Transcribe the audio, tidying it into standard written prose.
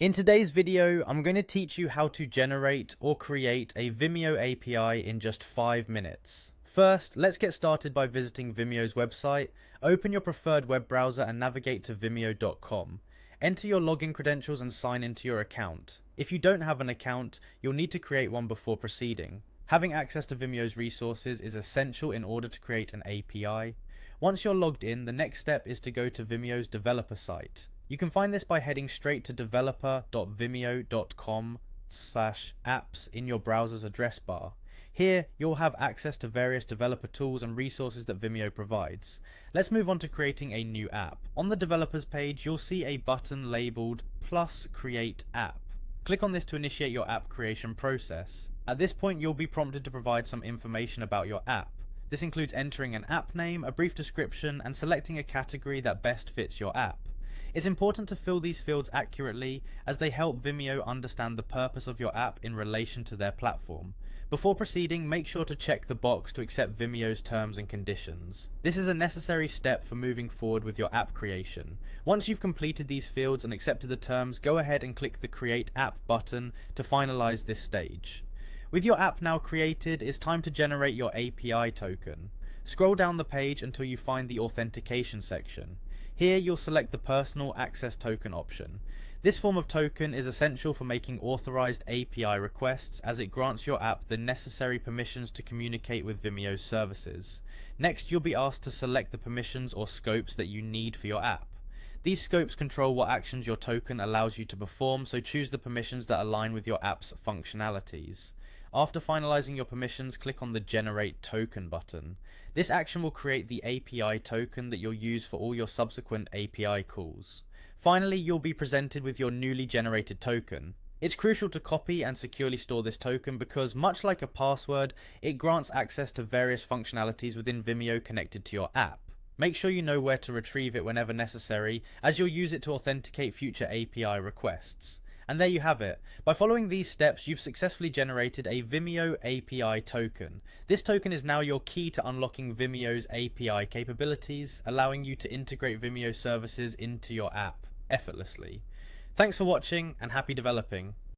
In today's video, I'm going to teach you how to generate or create a Vimeo API in just 5 minutes. First, let's get started by visiting Vimeo's website. Open your preferred web browser and navigate to vimeo.com. Enter your login credentials and sign into your account. If you don't have an account, you'll need to create one before proceeding. Having access to Vimeo's resources is essential in order to create an API. Once you're logged in, the next step is to go to Vimeo's developer site. You can find this by heading straight to developer.vimeo.com/apps in your browser's address bar. Here, you'll have access to various developer tools and resources that Vimeo provides. Let's move on to creating a new app. On the developers page, you'll see a button labeled plus create app. Click on this to initiate your app creation process. At this point, you'll be prompted to provide some information about your app. This includes entering an app name, a brief description, and selecting a category that best fits your app. It's important to fill these fields accurately as they help Vimeo understand the purpose of your app in relation to their platform. Before proceeding, make sure to check the box to accept Vimeo's terms and conditions. This is a necessary step for moving forward with your app creation. Once you've completed these fields and accepted the terms, go ahead and click the Create App button to finalize this stage. With your app now created, it's time to generate your API token. Scroll down the page until you find the authentication section. Here you'll select the personal access token option. This form of token is essential for making authorized API requests as it grants your app the necessary permissions to communicate with Vimeo's services. Next, you'll be asked to select the permissions or scopes that you need for your app. These scopes control what actions your token allows you to perform, so choose the permissions that align with your app's functionalities. After finalizing your permissions, click on the Generate Token button. This action will create the API token that you'll use for all your subsequent API calls. Finally, you'll be presented with your newly generated token. It's crucial to copy and securely store this token because, much like a password, it grants access to various functionalities within Vimeo connected to your app. Make sure you know where to retrieve it whenever necessary, as you'll use it to authenticate future API requests. And there you have it. By following these steps, you've successfully generated a Vimeo API token. This token is now your key to unlocking Vimeo's API capabilities, allowing you to integrate Vimeo services into your app effortlessly. Thanks for watching and happy developing.